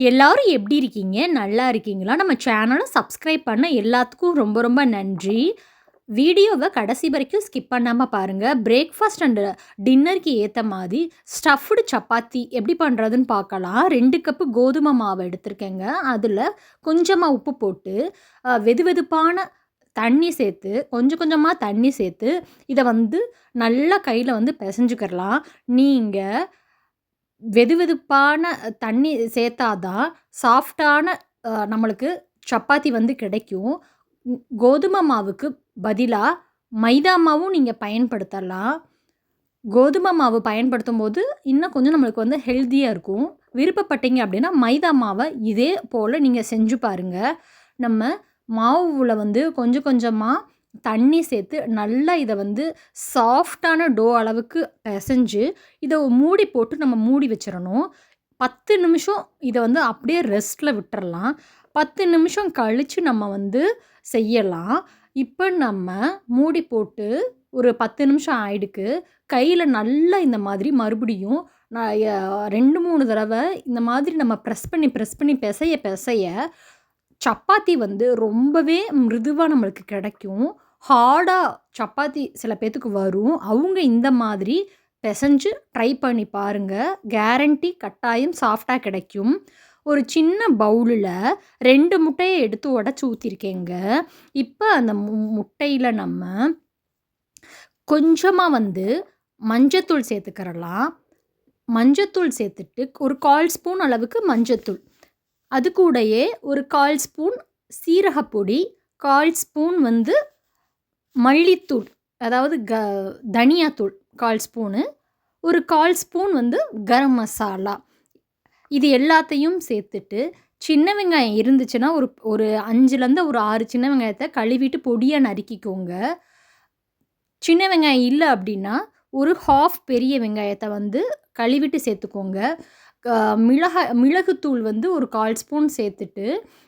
எல்லாரும் எப்படி இருக்கீங்க? நல்லா இருக்கீங்களா? நம்ம சேனல சப்ஸ்கிரைப் பண்ண எல்லாத்துக்கும் ரொம்ப ரொம்ப நன்றி. வீடியோவ கடைசி வரைக்கும் ஸ்கிப் பண்ணாம பாருங்க. பிரேக்ஃபாஸ்ட் அண்ட் டின்னருக்கு ஏத்த மாரி ஸ்டஃப்டு சப்பாத்தி எப்படி பண்றதுன்னு பார்க்கலாம். 2 கப்பு கோதுமை மாவு எடுத்திருக்கேங்க. அதில கொஞ்சமா உப்பு போட்டு, வெதுவெதுப்பான தண்ணி சேர்த்து, கொஞ்சம் கொஞ்சமா தண்ணி சேர்த்து, இத வந்து நல்லா கையில வந்து பெசஞ்சுக்கிறலாம். நீங்க வெதுவெதுப்பான தண்ணி சேர்த்தா தான் சாஃப்ட்டான நம்மளுக்கு சப்பாத்தி வந்து கிடைக்கும். கோதுமை மாவுக்கு பதிலா மைதா மாவும் நீங்க பயன்படுத்தலாம். கோதுமை மாவு பயன்படுத்தும்போது, இன்னும் கொஞ்சம் நம்மளுக்கு வந்து ஹெல்தியா இருக்கும். விருப்பப்பட்டீங்க அப்படின்னா, மைதா மாவ இதே போல நீங்க செஞ்சு பாருங்க. நம்ம மாவுல வந்து கொஞ்சம் கொஞ்சமா தண்ணி சேர்த்து, நல்லா இத வந்து சாஃப்ட்டான டோ அளவுக்கு பெசஞ்சு, இத மூடி போட்டு நம்ம மூடி வச்சிரணும். 10 நிமிஷம் இத வந்து அப்படியே ரெஸ்ட்ல விட்டுறலாம். 10 நிமிஷம் கழிச்சு நம்ம வந்து செய்யலாம். இப்ப நம்ம மூடி போட்டு ஒரு 10 நிமிஷம் ஆயிடுக்கு. கையில நல்லா இந்த மாதிரி மறுபடியும் நான் 2, 3 தடவ இந்த மாதிரி நம்ம பிரஸ் பண்ணி பெசைய பெசைய சப்பாத்தி வந்து ரொம்பவே மிருதுவா நம்மளுக்கு கிடைக்கும். ஹார்டா சப்பாத்தி சில பேத்துக்கு வரும். அவங்க இந்த மாதிரி பெசஞ்சு ட்ரை பண்ணி பாருங்க. கேரண்டி கட்டாயம் சாஃப்ட்டா கிடைக்கும். ஒரு சின்ன பவுலுல 2 முட்டைய எடுத்து உடைச்சு ஊத்தியிருக்கேங்க. இப்ப அந்த முட்டையில நம்ம கொஞ்சமா வந்து மஞ்சத்தூள் சேர்த்துக்கிறலாம். மஞ்சத்தூள் சேர்த்துட்டு ஒரு 1/4 ஸ்பூன் அளவுக்கு மஞ்சத்தூள். அது கூடயே ஒரு 1/4 ஸ்பூன் சீரகப்பொடி, 1/4 ஸ்பூன் வந்து மல்லித்தூள், அதாவது தனியாத்தூள் 1/4 ஸ்பூனு, ஒரு 1/4 ஸ்பூன் வந்து கரம் மசாலா. இது எல்லாத்தையும் சேர்த்துட்டு, சின்ன வெங்காயம் இருந்துச்சுன்னா, ஒரு 5லேருந்து ஒரு 6 சின்ன வெங்காயத்த கழுவிட்டு பொடியா நறுக்கிக்கோங்க. சின்ன வெங்காயம் இல்ல அப்படின்னா, ஒரு 1/2 பெரிய வெங்காயத்த வந்து கழுவிட்டு சேர்த்துக்கோங்க. மிளகுத்தூள் வந்து ஒரு 1/4 ஸ்பூன் சேர்த்துட்டு,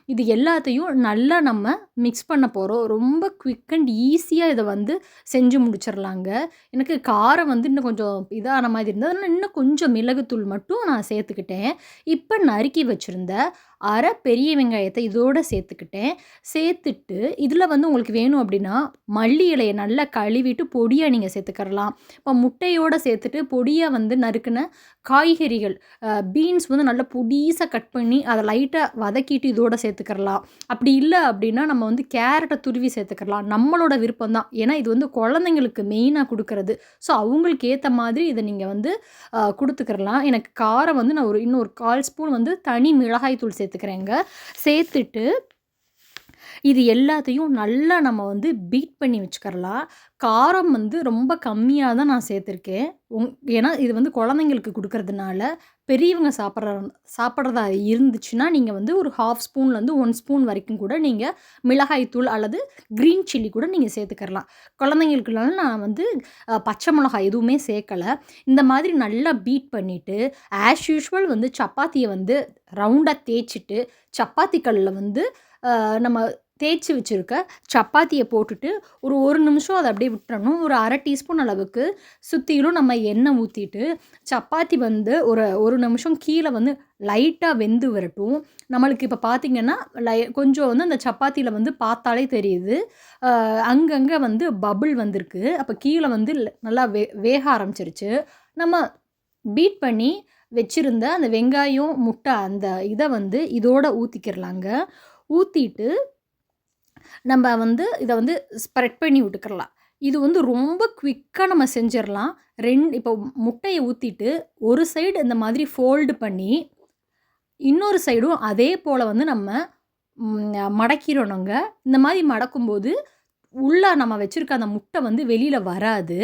இது எல்லாத்தையும் நல்லா நம்ம மிக்ஸ் பண்ண போறோம். ரொம்ப குயிக் அண்ட் ஈஸியா இத வந்து செஞ்சு முடிச்சிரலாங்க. எனக்கு காரம் வந்து இன்னும் கொஞ்சம் இதான மாதிரி இருந்தது. அதனால இன்னும் கொஞ்சம் மிளகுத்தூள் மட்டும் நான் சேர்த்துக்கிட்டேன். இப்ப நறுக்கி வச்சிருந்த 1/2 பெரிய வெங்காயத்த இதோட சேர்த்துக்கிட்டேன். சேர்த்துட்டு, இதில வந்து உங்களுக்கு வேணும் அப்படின்னா, மல்லி இலைய நல்லா கழுவிட்டு பொடியா நீங்க சேர்த்துக்கிறலாம். இப்போ முட்டையோட சேர்த்துட்டு பொடியா வந்து நறுக்குன காய்கறிகள், பீன்ஸ் வந்து நல்லா பொடீஸா கட் பண்ணி, அத லைட்டா வதக்கிட்டு இதோட சேர்த்துக்கிறலாம். அப்படி இல்ல அப்படின்னா, நம்ம வந்து கேரட்ட துருவி சேர்த்துக்கிறலாம். நம்மளோட விருப்பம் தான். ஏன்னா, இது வந்து குழந்தைங்களுக்கு மெயினா குடுக்குறது. ஸோ, அவங்களுக்கு ஏத்த மாதிரி இத நீங்க வந்து குடுத்துக்கிறலாம். எனக்கு காரம் வந்து நான் இன்னும் ஒரு 1/4 ஸ்பூன் வந்து தனி மிளகாய் தூள் சேர்த்துக்கிறேங்க. சேர்த்துட்டு இது எல்லாத்தையும் நல்லா நம்ம வந்து பீட் பண்ணி வச்சுக்கிறலாம். காரம் வந்து ரொம்ப கம்மியா தான் நான் சேர்த்துருக்கேன். ஏன்னா, இது வந்து குழந்தைங்களுக்கு குடுக்கறதுனால, பெரியவங்க சாப்பிடுறதா இருந்துச்சுன்னா, நீங்க வந்து ஒரு 1/2 ஸ்பூன்லேருந்து 1 ஸ்பூன் வரைக்கும் கூட நீங்க மிளகாய் தூள் அல்லது கிரீன் சில்லி கூட நீங்க சேர்த்துக்கிறலாம். குழந்தைங்களுக்குலாம் நான் வந்து பச்சை மிளகாய் எதுவுமே சேர்க்கல. இந்த மாதிரி நல்லா பீட் பண்ணிட்டு, ஆஸ் யூசுவல் வந்து சப்பாத்திய வந்து ரவுண்டா தேய்ச்சுட்டு, சப்பாத்தி கல்லுல வந்து நம்ம தேய்ச்சு வச்சிருக்க சப்பாத்திய போட்டுட்டு, ஒரு 1 நிமிஷம் அத அப்படியே விட்டுறணும். ஒரு 1/2 டீஸ்பூன் அளவுக்கு சுத்திலும் நம்ம எண்ணெய் ஊத்திட்டு, சப்பாத்தி வந்து ஒரு 1 நிமிஷம் கீழ வந்து லைட்டா வெந்து வரட்டும். நம்மளுக்கு இப்ப பார்த்தீங்கன்னா, கொஞ்சம் வந்து அந்த சப்பாத்தில வந்து பார்த்தாலே தெரியுது. அங்கங்க வந்து பபிள் வந்திருக்கு. அப்ப கீழ வந்து நல்லா வேக ஆரம்பிச்சிருச்சு. நம்ம பீட் பண்ணி வச்சிருந்த அந்த வெங்காயம், முட்டை அந்த இத வந்து இதோட ஊத்திக்கிறலாங்க. ஊத்திட்டு நம்ம வந்து இத வந்து ஸ்ப்ரெட் பண்ணி விட்டுக்கிறலாம். இது வந்து ரொம்ப குயிக்கா நம்ம செஞ்சிரலாம். இப்போ முட்டைய ஊத்திட்டு, ஒரு சைடு இந்த மாதிரி ஃபோல்டு பண்ணி, இன்னொரு சைடும் அதே போல வந்து நம்ம மடக்கிரணுங்க. இந்த மாரி மடக்கும்போது, உள்ள நம்ம வச்சிருக்க அந்த முட்டை வந்து வெளில வராது.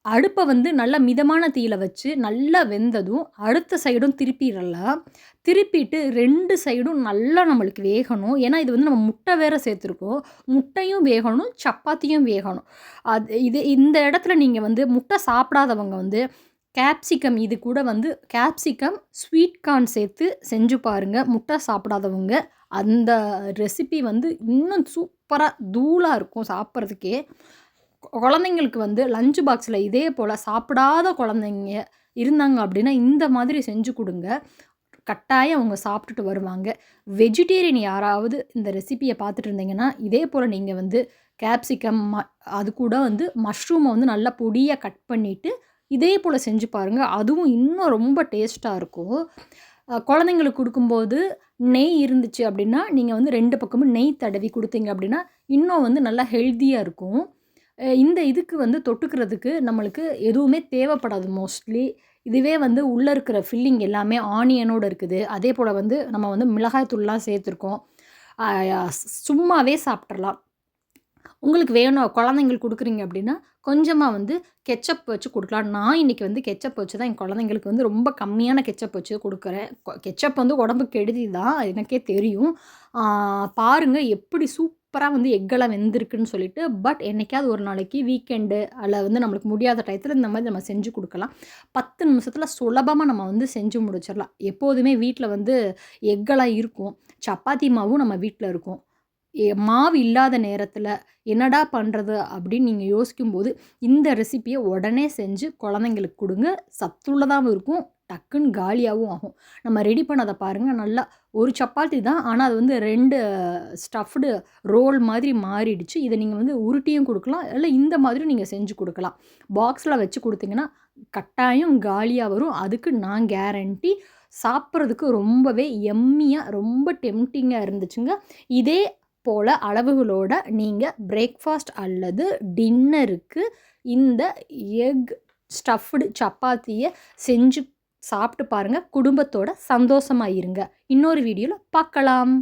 அடுப்ப வந்து நல்லா மிதமான தீயில வச்சு, நல்லா வெந்ததும், அடுத்த சைடும் திருப்பிறலாம். திருப்பிட்டு 2 சைடும் நல்லா நம்மளுக்கு வேகணும். ஏன்னா, இது வந்து நம்ம முட்டை வேற சேர்த்துருக்கோம். முட்டையும் வேகணும், சப்பாத்தியும் வேகணும். இந்த இடத்துல நீங்க வந்து முட்டை சாப்பிடாதவங்க வந்து கேப்சிகம் இது கூட வந்து கேப்சிகம், ஸ்வீட் கார்ன் சேர்த்து செஞ்சு பாருங்க. முட்டை சாப்பிடாதவங்க. அந்த ரெசிபி வந்து இன்னும் சூப்பரா தூளா இருக்கும் சாப்பிட்றதுக்கே. குழந்தைங்களுக்கு வந்து லஞ்ச் பாக்ஸில இதே போல சாப்பிடாத குழந்தைங்க இருந்தாங்க அப்படின்னா, இந்த மாதிரி செஞ்சு குடுங்க. கட்டாயம் அவங்க சாப்பிட்டுட்டு வருவாங்க. வெஜிடேரியன் யாராவது இந்த ரெசிபியை பார்த்துட்டு இருந்தீங்கன்னா, இதே போல் நீங்கள் வந்து கேப்சிகம் அது கூட வந்து மஷ்ரூமை வந்து நல்லா பொடியாக கட் பண்ணிவிட்டு இதே போல் செஞ்சு பாருங்கள். அதுவும் இன்னும் ரொம்ப டேஸ்ட்டாக இருக்கும். குழந்தைங்களுக்கு கொடுக்கும்போது நெய் இருந்துச்சு அப்படின்னா, நீங்கள் வந்து 2 பக்கமும் நெய் தடவி கொடுத்தீங்க அப்படின்னா, இன்னும் வந்து நல்லா ஹெல்த்தியாக இருக்கும். இந்த இதுக்கு வந்து தொட்டுக்கிறதுக்கு நம்மளுக்கு எதுவுமே தேவைப்படாது மோஸ்ட்லி. இதுவே வந்து உள்ளே இருக்கிற ஃபில்லிங் எல்லாமே ஆனியனோடு இருக்குது. அதே போல் வந்து நம்ம வந்து மிளகாய் தூள்லாம் சேர்த்துருக்கோம். சும்மாவே சாப்பிட்றலாம். உங்களுக்கு வேணும் குழந்தைங்களுக்கு கொடுக்குறீங்க அப்படின்னா, கொஞ்சமாக வந்து கெச்சப் வச்சு கொடுக்கலாம். நான் இன்றைக்கி வந்து கெச்சப் வச்சு தான் என் குழந்தைங்களுக்கு வந்து ரொம்ப கம்மியான கெச்சப் வச்சு கொடுக்குறேன். கெச்சப் வந்து உடம்புக்கு கெடுதி தான், எனக்கே தெரியும். பாருங்கள் எப்படி சூப்பராக வந்து எக்கெல்லாம் வெந்திருக்குன்னு சொல்லிட்டு. பட் என்னைக்காவது ஒரு நாளைக்கு வீக்கெண்டு அல்ல வந்து நம்மளுக்கு முடியாத டயத்தில் இந்த மாதிரி நம்ம செஞ்சு கொடுக்கலாம். 10 நிமிஷத்தில் சுலபமாக நம்ம வந்து செஞ்சு முடிச்சிடலாம். எப்போதுமே வீட்டில் வந்து எக்கெல்லாம் இருக்கும். சப்பாத்தி மாவும் நம்ம வீட்டில் இருக்கும். மாவு இல்லாத நேரத்தில் என்னடா பண்ணுறது அப்படின்னு நீங்கள் யோசிக்கும்போது இந்த ரெசிப்பியை உடனே செஞ்சு குழந்தைங்களுக்கு கொடுங்க. சத்துள்ளதாகவும் இருக்கும், டக்குன்னு காலியாகவும் ஆகும். நம்ம ரெடி பண்ணதை பாருங்கள். நல்லா ஒரு சப்பாத்தி தான், ஆனால் அது வந்து 2 ஸ்டஃப்டு ரோல் மாதிரி மாறிடுச்சு. இதை நீங்கள் வந்து உருட்டியும் கொடுக்கலாம், இல்லை இந்த மாதிரி நீங்கள் செஞ்சு கொடுக்கலாம். பாக்ஸில் வச்சு கொடுத்தீங்கன்னா கட்டாயம் காலியாக வரும். அதுக்கு நான் கேரண்டி. சாப்பிட்றதுக்கு ரொம்பவே எம்மியாக ரொம்ப டெம்டிங்காக இருந்துச்சுங்க. இதே போல் அளவுகளோட நீங்கள் பிரேக்ஃபாஸ்ட் அல்லது டின்னருக்கு இந்த எக் ஸ்டஃப்டு சப்பாத்தியை செஞ்சு சாப்பிட்டு பாருங்கள். குடும்பத்தோட சந்தோஷமாக இருங்க. இன்னொரு வீடியோவில் பார்க்கலாம்.